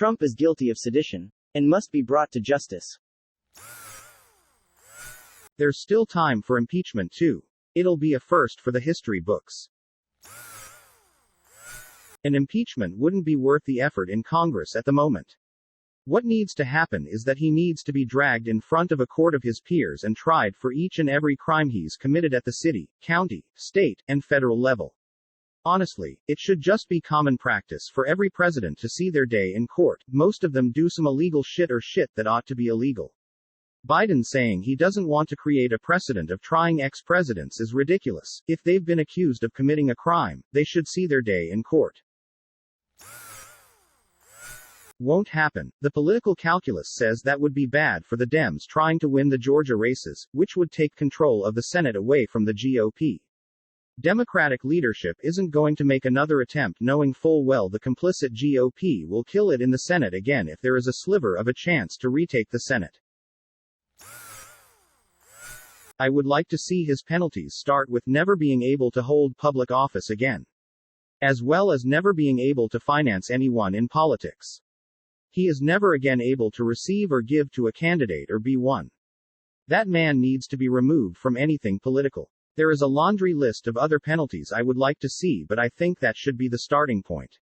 Trump is guilty of sedition and must be brought to justice. There's still time for impeachment too. It'll be a first for the history books. An impeachment wouldn't be worth the effort in Congress at the moment. What needs to happen is that he needs to be dragged in front of a court of his peers and tried for each and every crime he's committed at the city, county, state, and federal level. Honestly, it should just be common practice for every president to see their day in court. Most of them do some illegal shit or shit that ought to be illegal. Biden saying he doesn't want to create a precedent of trying ex-presidents is ridiculous. If they've been accused of committing a crime, they should see their day in court. Won't happen. The political calculus says that would be bad for the Dems trying to win the Georgia races, which would take control of the Senate away from the GOP. Democratic leadership isn't going to make another attempt knowing full well the complicit GOP will kill it in the Senate again if there is a sliver of a chance to retake the Senate. I would like to see his penalties start with never being able to hold public office again, as well as never being able to finance anyone in politics. He is never again able to receive or give to a candidate or be one. That man needs to be removed from anything political. There is a laundry list of other penalties I would like to see, but I think that should be the starting point.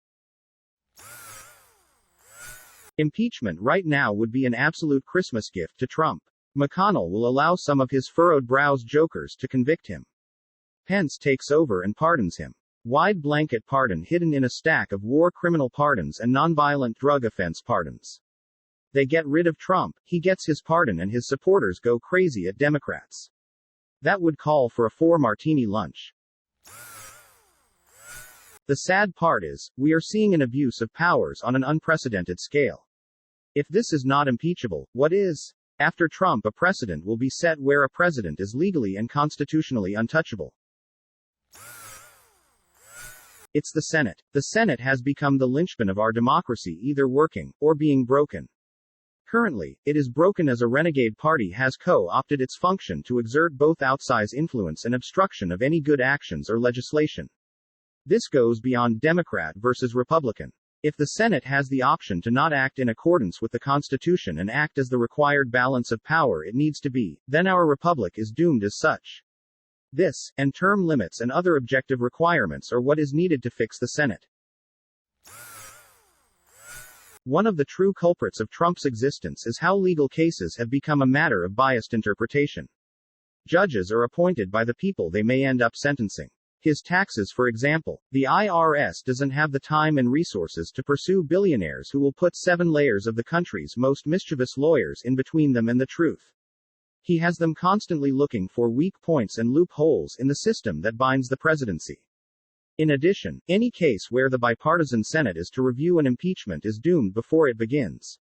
Impeachment right now would be an absolute Christmas gift to Trump. McConnell will allow some of his furrowed brows jokers to convict him. Pence takes over and pardons him. Wide blanket pardon hidden in a stack of war criminal pardons and nonviolent drug offense pardons. They get rid of Trump, he gets his pardon, and his supporters go crazy at Democrats. That would call for a 4-martini lunch. The sad part is, we are seeing an abuse of powers on an unprecedented scale. If this is not impeachable, what is? After Trump, a precedent will be set where a president is legally and constitutionally untouchable. It's the Senate. The Senate has become the linchpin of our democracy, either working or being broken. Currently, it is broken as a renegade party has co-opted its function to exert both outsized influence and obstruction of any good actions or legislation. This goes beyond Democrat versus Republican. If the Senate has the option to not act in accordance with the Constitution and act as the required balance of power it needs to be, then our republic is doomed as such. This, and term limits and other objective requirements are what is needed to fix the Senate. One of the true culprits of Trump's existence is how legal cases have become a matter of biased interpretation. Judges are appointed by the people they may end up sentencing. His taxes, for example. The IRS doesn't have the time and resources to pursue billionaires who will put 7 layers of the country's most mischievous lawyers in between them and the truth. He has them constantly looking for weak points and loopholes in the system that binds the presidency. In addition, any case where the bipartisan Senate is to review an impeachment is doomed before it begins.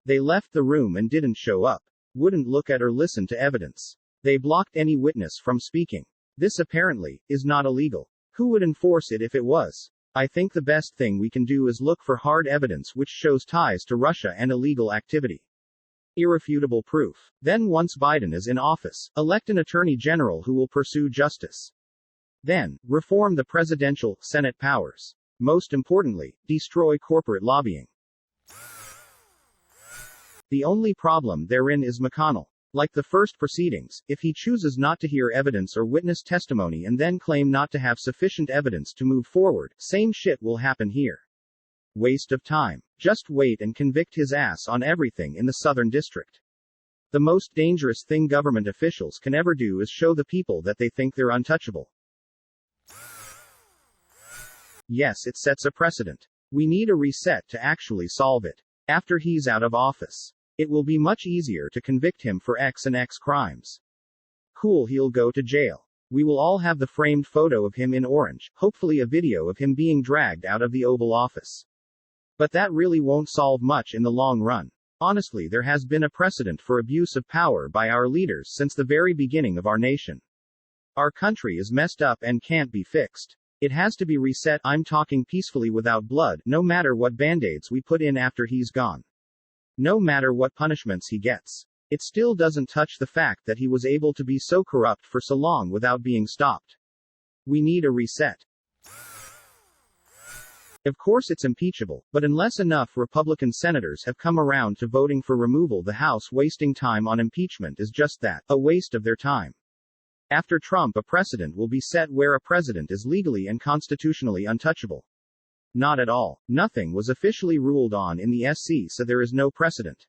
They left the room and didn't show up. Wouldn't look at or listen to evidence. They blocked any witness from speaking. This apparently is not illegal. Who would enforce it if it was? I think the best thing we can do is look for hard evidence which shows ties to Russia and illegal activity. Irrefutable proof. Then once Biden is in office, elect an attorney general who will pursue justice. Then, reform the presidential, Senate powers. Most importantly, destroy corporate lobbying. The only problem therein is McConnell. Like the first proceedings, if he chooses not to hear evidence or witness testimony and then claim not to have sufficient evidence to move forward, same shit will happen here. Waste of time. Just wait and convict his ass on everything in the Southern District. The most dangerous thing government officials can ever do is show the people that they think they're untouchable. Yes, it sets a precedent. We need a reset to actually solve it. After he's out of office, it will be much easier to convict him for X and X crimes. Cool, he'll go to jail. We will all have the framed photo of him in orange, hopefully a video of him being dragged out of the Oval Office. But that really won't solve much in the long run. Honestly, there has been a precedent for abuse of power by our leaders since the very beginning of our nation. Our country is messed up and can't be fixed. It has to be reset. I'm talking peacefully without blood, no matter what band-aids we put in after he's gone. No matter what punishments he gets. It still doesn't touch the fact that he was able to be so corrupt for so long without being stopped. We need a reset. Of course it's impeachable, but unless enough Republican senators have come around to voting for removal, the House wasting time on impeachment is just that, a waste of their time. After Trump, a precedent will be set where a president is legally and constitutionally untouchable. Not at all. Nothing was officially ruled on in the SC, so there is no precedent.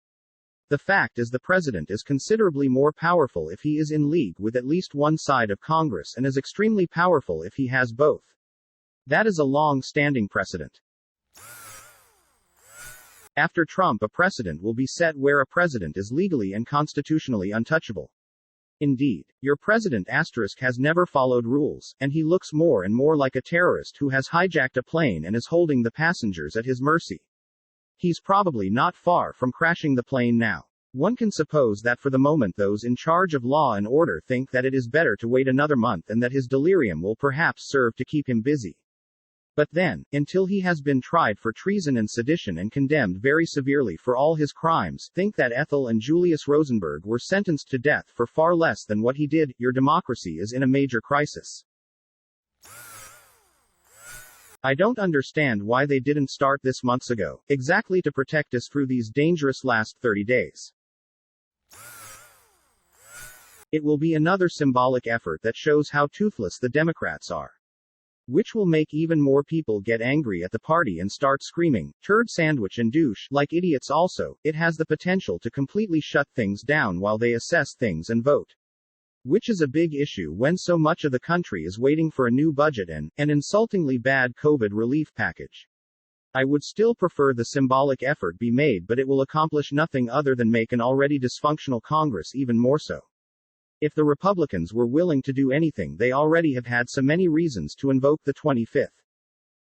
The fact is, the president is considerably more powerful if he is in league with at least one side of Congress, and is extremely powerful if he has both. That is a long-standing precedent. After Trump, a precedent will be set where a president is legally and constitutionally untouchable. Indeed, your president has never followed rules, and he looks more and more like a terrorist who has hijacked a plane and is holding the passengers at his mercy. He's probably not far from crashing the plane now. One can suppose that for the moment those in charge of law and order think that it is better to wait another month, and that his delirium will perhaps serve to keep him busy. But then, until he has been tried for treason and sedition and condemned very severely for all his crimes, think that Ethel and Julius Rosenberg were sentenced to death for far less than what he did. Your democracy is in a major crisis. I don't understand why they didn't start this months ago, exactly to protect us through these dangerous last 30 days. It will be another symbolic effort that shows how toothless the Democrats are. Which will make even more people get angry at the party and start screaming, turd sandwich and douche, like idiots. Also, it has the potential to completely shut things down while they assess things and vote. Which is a big issue when so much of the country is waiting for a new budget and an insultingly bad COVID relief package. I would still prefer the symbolic effort be made, but it will accomplish nothing other than make an already dysfunctional Congress even more so. If the Republicans were willing to do anything, they already have had so many reasons to invoke the 25th.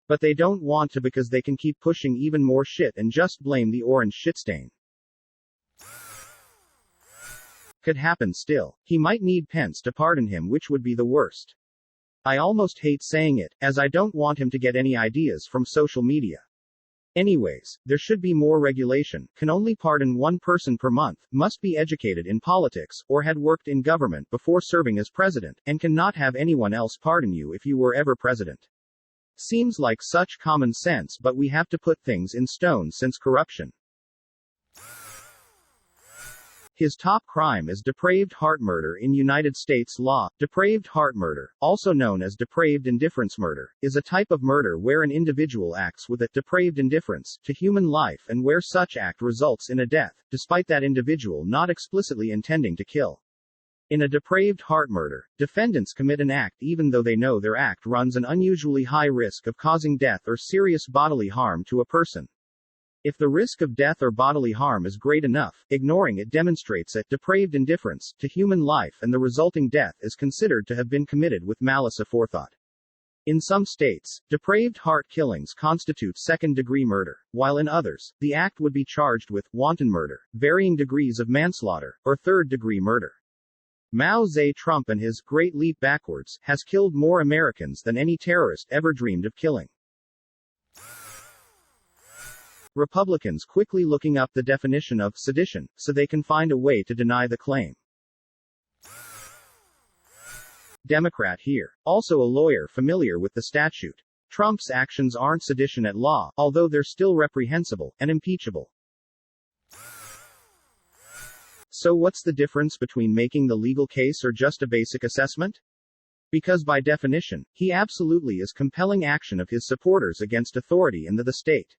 But they don't want to, because they can keep pushing even more shit and just blame the orange shitstain. Could happen still. He might need Pence to pardon him, which would be the worst. I almost hate saying it, as I don't want him to get any ideas from social media. Anyways, there should be more regulation, can only pardon one person per month, must be educated in politics, or had worked in government before serving as president, and cannot have anyone else pardon you if you were ever president. Seems like such common sense, but we have to put things in stone since corruption. His top crime is depraved heart murder in United States law. Depraved heart murder, also known as depraved indifference murder, is a type of murder where an individual acts with a depraved indifference to human life, and where such act results in a death, despite that individual not explicitly intending to kill. In a depraved heart murder, defendants commit an act even though they know their act runs an unusually high risk of causing death or serious bodily harm to a person. If the risk of death or bodily harm is great enough, ignoring it demonstrates a depraved indifference to human life, and the resulting death is considered to have been committed with malice aforethought. In some states, depraved heart killings constitute second-degree murder, while in others, the act would be charged with wanton murder, varying degrees of manslaughter, or third-degree murder. Mao Zedong and his Great Leap Backwards has killed more Americans than any terrorist ever dreamed of killing. Republicans quickly looking up the definition of sedition, so they can find a way to deny the claim. Democrat here. Also a lawyer familiar with the statute. Trump's actions aren't sedition at law, although they're still reprehensible and impeachable. So what's the difference between making the legal case or just a basic assessment? Because by definition, he absolutely is compelling action of his supporters against authority and the state.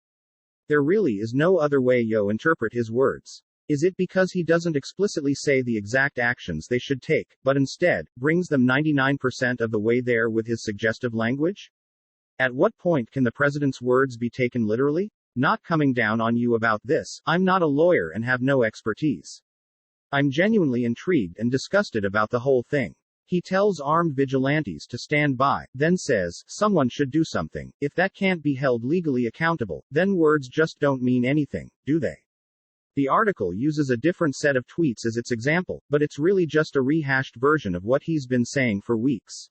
There really is no other way yo interpret his words. Is it because he doesn't explicitly say the exact actions they should take, but instead, brings them 99% of the way there with his suggestive language? At what point can the president's words be taken literally? Not coming down on you about this, I'm not a lawyer and have no expertise. I'm genuinely intrigued and disgusted about the whole thing. He tells armed vigilantes to stand by, then says, someone should do something. If that can't be held legally accountable, then words just don't mean anything, do they? The article uses a different set of tweets as its example, but it's really just a rehashed version of what he's been saying for weeks.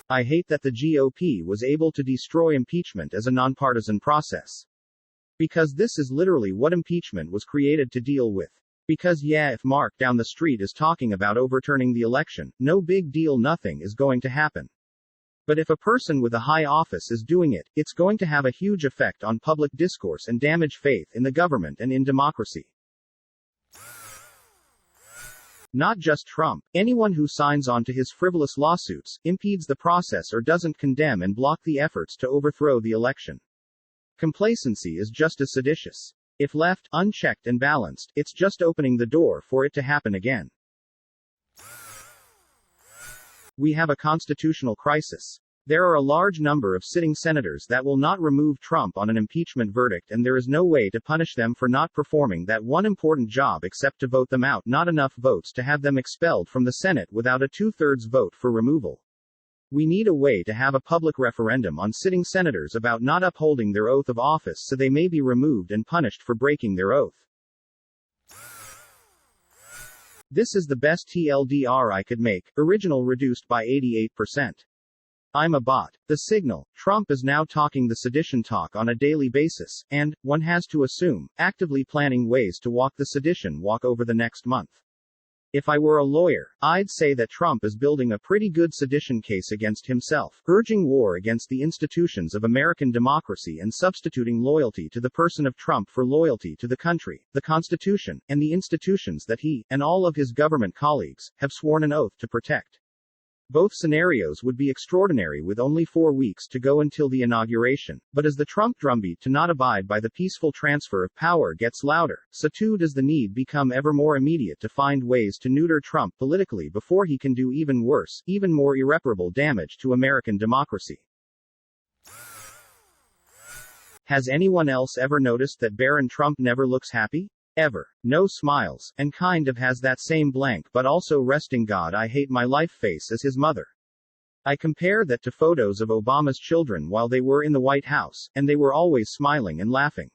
I hate that the GOP was able to destroy impeachment as a nonpartisan process. Because this is literally what impeachment was created to deal with. Because yeah, if Mark down the street is talking about overturning the election, no big deal, nothing is going to happen. But if a person with a high office is doing it, it's going to have a huge effect on public discourse and damage faith in the government and in democracy. Not just Trump. Anyone who signs on to his frivolous lawsuits, impedes the process or doesn't condemn and block the efforts to overthrow the election. Complacency is just as seditious. If left unchecked and balanced, it's just opening the door for it to happen again. We have a constitutional crisis. There are a large number of sitting senators that will not remove Trump on an impeachment verdict, and there is no way to punish them for not performing that one important job except to vote them out. Not enough votes to have them expelled from the Senate without a 2/3 vote for removal. We need a way to have a public referendum on sitting senators about not upholding their oath of office so they may be removed and punished for breaking their oath. This is the best TLDR I could make, original reduced by 88%. I'm a bot. The Signal. Trump is now talking the sedition talk on a daily basis, and, one has to assume, actively planning ways to walk the sedition walk over the next month. If I were a lawyer, I'd say that Trump is building a pretty good sedition case against himself, urging war against the institutions of American democracy and substituting loyalty to the person of Trump for loyalty to the country, the Constitution, and the institutions that he, and all of his government colleagues, have sworn an oath to protect. Both scenarios would be extraordinary with only 4 weeks to go until the inauguration, but as the Trump drumbeat to not abide by the peaceful transfer of power gets louder, so too does the need become ever more immediate to find ways to neuter Trump politically before he can do even worse, even more irreparable damage to American democracy. Has anyone else ever noticed that Baron Trump never looks happy? Ever. No smiles, and kind of has that same blank but also resting God I hate my life face as his mother. I compare that to photos of Obama's children while they were in the White House, and they were always smiling and laughing.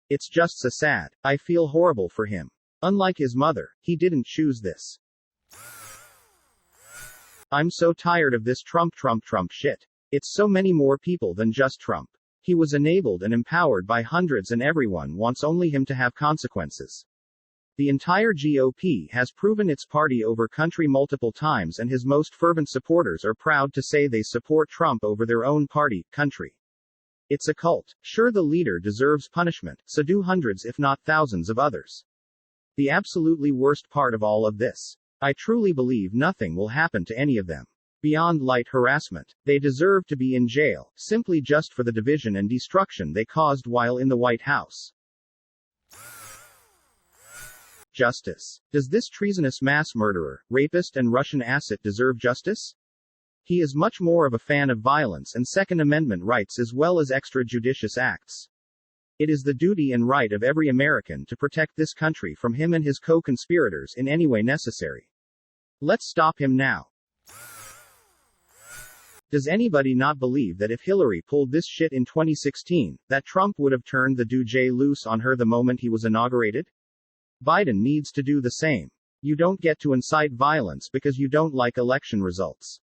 It's just so sad. I feel horrible for him. Unlike his mother, he didn't choose this. I'm so tired of this Trump shit. It's so many more people than just Trump. He was enabled and empowered by hundreds and everyone wants only him to have consequences. The entire GOP has proven its party over country multiple times, and his most fervent supporters are proud to say they support Trump over their own party, country. It's a cult. Sure, the leader deserves punishment, so do hundreds if not thousands of others. The absolutely worst part of all of this. I truly believe nothing will happen to any of them. Beyond light harassment. They deserve to be in jail, simply just for the division and destruction they caused while in the White House. Justice. Does this treasonous mass murderer, rapist and Russian asset deserve justice? He is much more of a fan of violence and Second Amendment rights as well as extrajudicious acts. It is the duty and right of every American to protect this country from him and his co-conspirators in any way necessary. Let's stop him now. Does anybody not believe that if Hillary pulled this shit in 2016, that Trump would have turned the DJ loose on her the moment he was inaugurated? Biden needs to do the same. You don't get to incite violence because you don't like election results.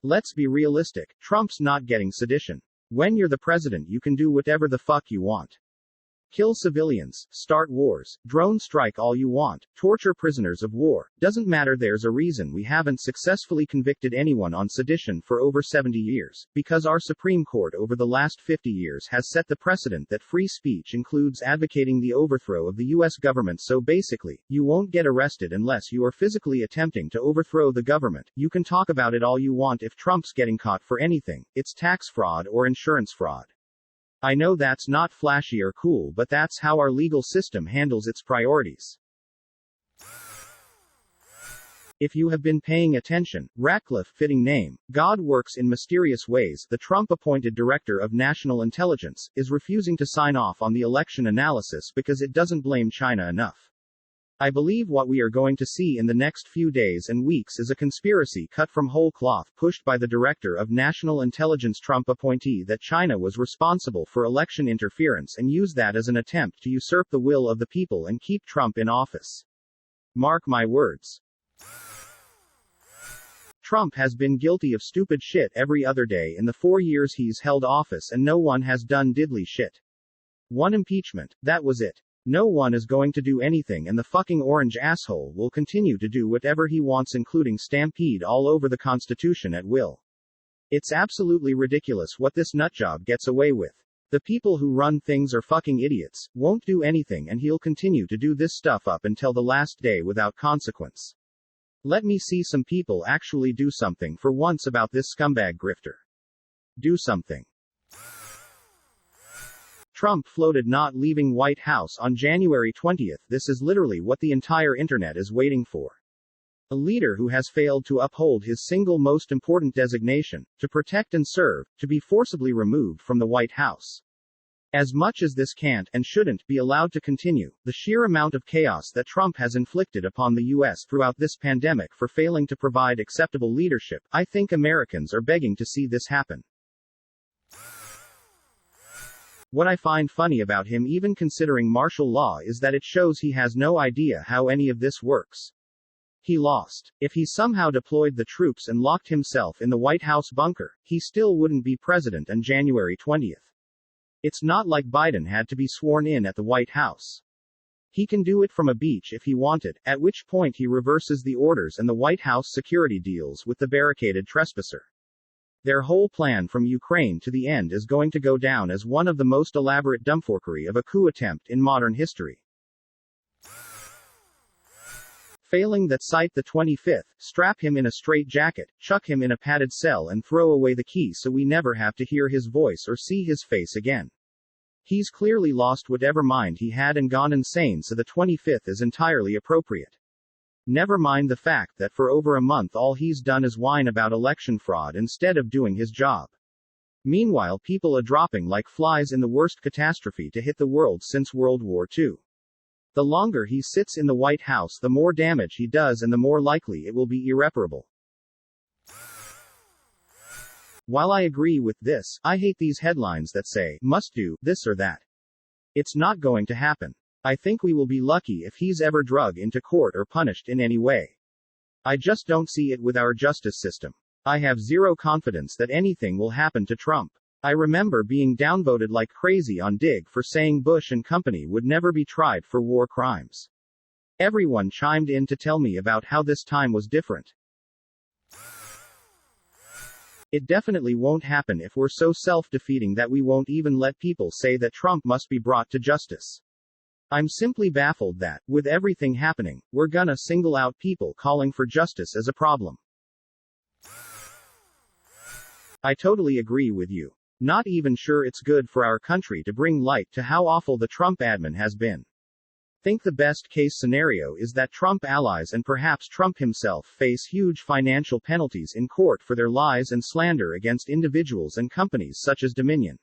Let's be realistic. Trump's not getting sedition. When you're the president, you can do whatever the fuck you want. Kill civilians, start wars, drone strike all you want, torture prisoners of war. Doesn't matter. There's a reason we haven't successfully convicted anyone on sedition for over 70 years, because our Supreme Court over the last 50 years has set the precedent that free speech includes advocating the overthrow of the U.S. government. So basically, you won't get arrested unless you are physically attempting to overthrow the government. You can talk about it all you want. If Trump's getting caught for anything, it's tax fraud or insurance fraud. I know that's not flashy or cool, but that's how our legal system handles its priorities. If you have been paying attention, Ratcliffe, fitting name, God works in mysterious ways, the Trump-appointed Director of National Intelligence, is refusing to sign off on the election analysis because it doesn't blame China enough. I believe what we are going to see in the next few days and weeks is a conspiracy cut from whole cloth pushed by the Director of National Intelligence Trump appointee that China was responsible for election interference and use that as an attempt to usurp the will of the people and keep Trump in office. Mark my words. Trump has been guilty of stupid shit every other day in the 4 years he's held office, and no one has done diddly shit. One impeachment, that was it. No one is going to do anything, and the fucking orange asshole will continue to do whatever he wants, including stampede all over the Constitution at will. It's absolutely ridiculous what this nutjob gets away with. The people who run things are fucking idiots, won't do anything, and he'll continue to do this stuff up until the last day without consequence. Let me see some people actually do something for once about this scumbag grifter. Do something. Trump floated not leaving White House on January 20th. This is literally what the entire internet is waiting for. A leader who has failed to uphold his single most important designation, to protect and serve, to be forcibly removed from the White House. As much as this can't, and shouldn't, be allowed to continue, the sheer amount of chaos that Trump has inflicted upon the U.S. throughout this pandemic for failing to provide acceptable leadership, I think Americans are begging to see this happen. What I find funny about him even considering martial law is that it shows he has no idea how any of this works. He lost. If he somehow deployed the troops and locked himself in the White House bunker, he still wouldn't be president on January 20th. It's not like Biden had to be sworn in at the White House. He can do it from a beach if he wanted, at which point he reverses the orders and the White House security deals with the barricaded trespasser. Their whole plan from Ukraine to the end is going to go down as one of the most elaborate dumbfuckery of a coup attempt in modern history. Failing that, cite the 25th, strap him in a straitjacket, chuck him in a padded cell, and throw away the key so we never have to hear his voice or see his face again. He's clearly lost whatever mind he had and gone insane, so the 25th is entirely appropriate. Never mind the fact that for over a month all he's done is whine about election fraud instead of doing his job. Meanwhile, people are dropping like flies in the worst catastrophe to hit the world since World War II. The longer he sits in the White House, the more damage he does, and the more likely it will be irreparable. While I agree with this, I hate these headlines that say, must do this or that. It's not going to happen. I think we will be lucky if he's ever dragged into court or punished in any way. I just don't see it with our justice system. I have zero confidence that anything will happen to Trump. I remember being downvoted like crazy on Dig for saying Bush and company would never be tried for war crimes. Everyone chimed in to tell me about how this time was different. It definitely won't happen if we're so self-defeating that we won't even let people say that Trump must be brought to justice. I'm simply baffled that, with everything happening, we're gonna single out people calling for justice as a problem. I totally agree with you. Not even sure it's good for our country to bring light to how awful the Trump admin has been. Think the best case scenario is that Trump allies and perhaps Trump himself face huge financial penalties in court for their lies and slander against individuals and companies such as Dominion.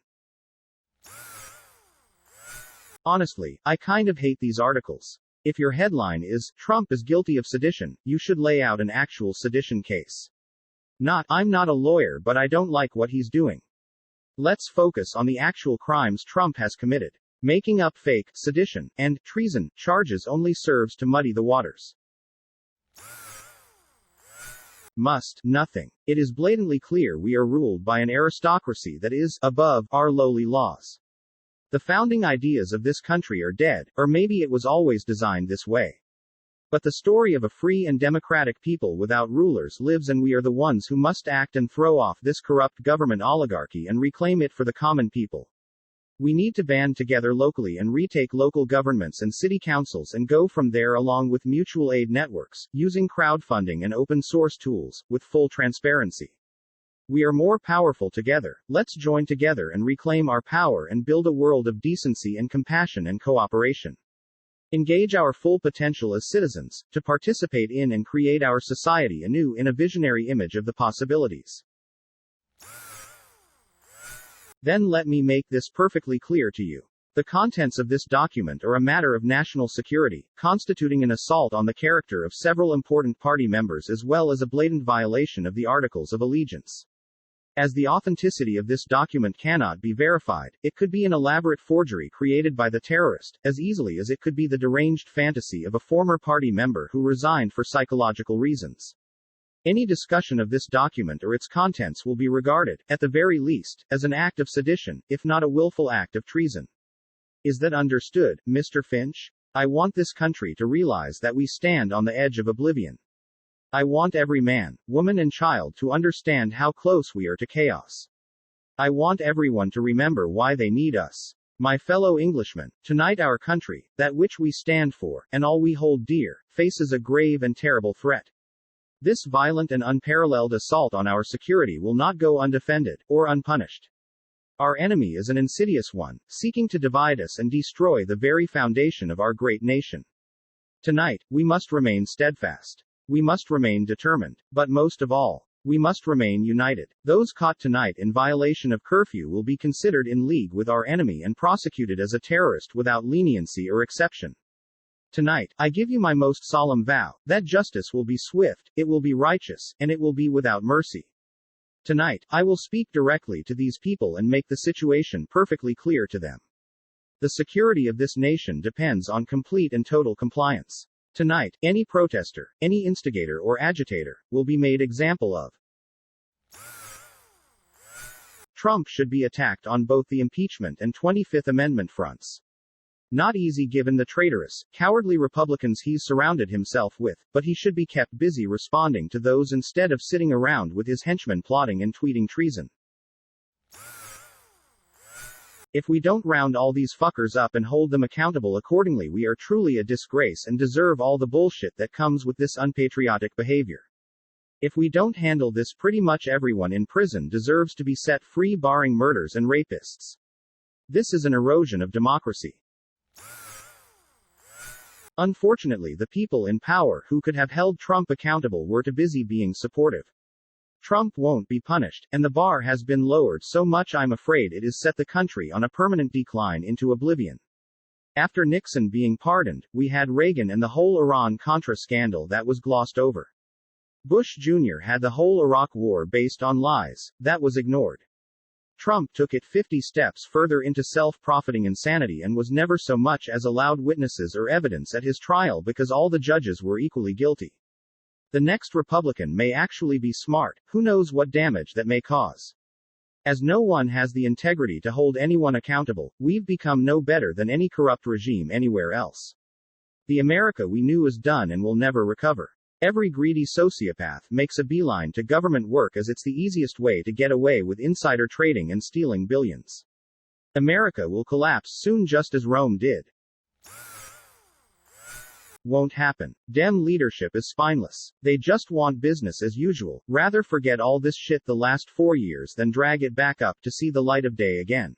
Honestly, I kind of hate these articles. If your headline is, Trump is guilty of sedition, you should lay out an actual sedition case. Not, I'm not a lawyer but I don't like what he's doing. Let's focus on the actual crimes Trump has committed. Making up fake, sedition, and treason charges only serves to muddy the waters. Must, nothing. It is blatantly clear we are ruled by an aristocracy that is, above, our lowly laws. The founding ideas of this country are dead, or maybe it was always designed this way. But the story of a free and democratic people without rulers lives, and we are the ones who must act and throw off this corrupt government oligarchy and reclaim it for the common people. We need to band together locally and retake local governments and city councils and go from there, along with mutual aid networks, using crowdfunding and open source tools, with full transparency. We are more powerful together. Let's join together and reclaim our power and build a world of decency and compassion and cooperation. Engage our full potential as citizens, to participate in and create our society anew in a visionary image of the possibilities. Then let me make this perfectly clear to you. The contents of this document are a matter of national security, constituting an assault on the character of several important party members as well as a blatant violation of the Articles of Allegiance. As the authenticity of this document cannot be verified, it could be an elaborate forgery created by the terrorist, as easily as it could be the deranged fantasy of a former party member who resigned for psychological reasons. Any discussion of this document or its contents will be regarded, at the very least, as an act of sedition, if not a willful act of treason. Is that understood, Mr. Finch? I want this country to realize that we stand on the edge of oblivion. I want every man, woman and child to understand how close we are to chaos. I want everyone to remember why they need us. My fellow Englishmen, tonight our country, that which we stand for, and all we hold dear, faces a grave and terrible threat. This violent and unparalleled assault on our security will not go undefended, or unpunished. Our enemy is an insidious one, seeking to divide us and destroy the very foundation of our great nation. Tonight, we must remain steadfast. We must remain determined. But most of all, we must remain united. Those caught tonight in violation of curfew will be considered in league with our enemy and prosecuted as a terrorist without leniency or exception. Tonight, I give you my most solemn vow, that justice will be swift, it will be righteous, and it will be without mercy. Tonight, I will speak directly to these people and make the situation perfectly clear to them. The security of this nation depends on complete and total compliance. Tonight, any protester, any instigator or agitator, will be made example of. Trump should be attacked on both the impeachment and 25th Amendment fronts. Not easy given the traitorous, cowardly Republicans he's surrounded himself with, but he should be kept busy responding to those instead of sitting around with his henchmen plotting and tweeting treason. If we don't round all these fuckers up and hold them accountable accordingly, we are truly a disgrace and deserve all the bullshit that comes with this unpatriotic behavior. If we don't handle this, pretty much everyone in prison deserves to be set free, barring murders and rapists. This is an erosion of democracy. Unfortunately, the people in power who could have held Trump accountable were too busy being supportive. Trump won't be punished, and the bar has been lowered so much I'm afraid it has set the country on a permanent decline into oblivion. After Nixon being pardoned, we had Reagan and the whole Iran-Contra scandal that was glossed over. Bush Jr. had the whole Iraq war based on lies, that was ignored. Trump took it 50 steps further into self-profiting insanity and was never so much as allowed witnesses or evidence at his trial because all the judges were equally guilty. The next Republican may actually be smart, who knows what damage that may cause. As no one has the integrity to hold anyone accountable, we've become no better than any corrupt regime anywhere else. The America we knew is done and will never recover. Every greedy sociopath makes a beeline to government work as it's the easiest way to get away with insider trading and stealing billions. America will collapse soon, just as Rome did. Won't happen. Dem leadership is spineless. They just want business as usual, rather forget all this shit the last 4 years than drag it back up to see the light of day again.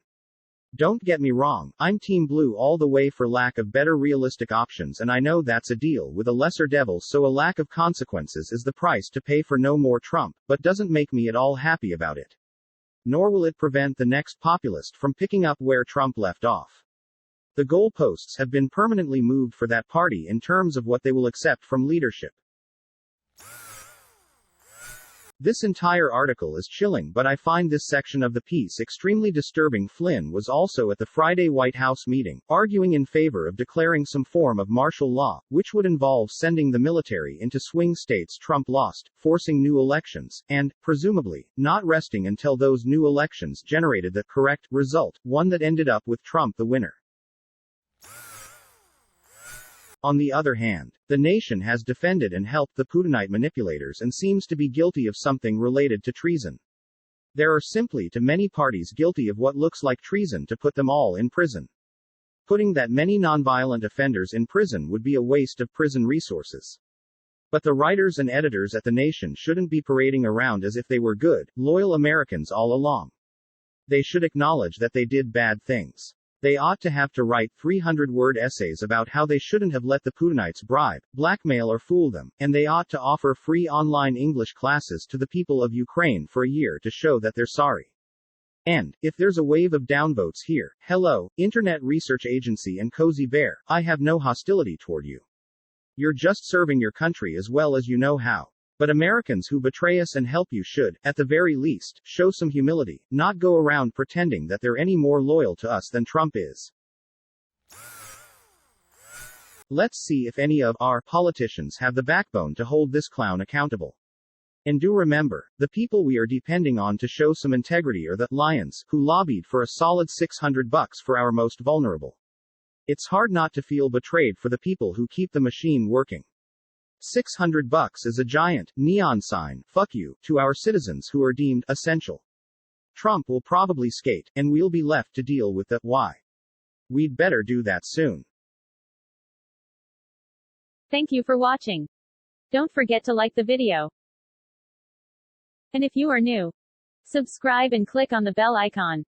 Don't get me wrong, I'm Team Blue all the way for lack of better realistic options, and I know that's a deal with a lesser devil, so a lack of consequences is the price to pay for no more Trump, but doesn't make me at all happy about it. Nor will it prevent the next populist from picking up where Trump left off. The goalposts have been permanently moved for that party in terms of what they will accept from leadership. This entire article is chilling, but I find this section of the piece extremely disturbing. Flynn was also at the Friday White House meeting, arguing in favor of declaring some form of martial law, which would involve sending the military into swing states Trump lost, forcing new elections, and, presumably, not resting until those new elections generated the correct result, one that ended up with Trump the winner. On the other hand, the nation has defended and helped the Putinite manipulators and seems to be guilty of something related to treason. There are simply too many parties guilty of what looks like treason to put them all in prison. Putting that many nonviolent offenders in prison would be a waste of prison resources. But the writers and editors at the nation shouldn't be parading around as if they were good, loyal Americans all along. They should acknowledge that they did bad things. They ought to have to write 300-word essays about how they shouldn't have let the Putinites bribe, blackmail or fool them, and they ought to offer free online English classes to the people of Ukraine for a year to show that they're sorry. And, if there's a wave of downvotes here, hello, Internet Research Agency and Cozy Bear, I have no hostility toward you. You're just serving your country as well as you know how. But Americans who betray us and help you should, at the very least, show some humility, not go around pretending that they're any more loyal to us than Trump is. Let's see if any of our politicians have the backbone to hold this clown accountable. And do remember, the people we are depending on to show some integrity are the lions who lobbied for a solid $600 for our most vulnerable. It's hard not to feel betrayed for the people who keep the machine working. $600 is a giant, neon sign, fuck you, to our citizens who are deemed essential. Trump will probably skate, and we'll be left to deal with the why. We'd better do that soon. Thank you for watching. Don't forget to like the video. And if you are new, subscribe and click on the bell icon.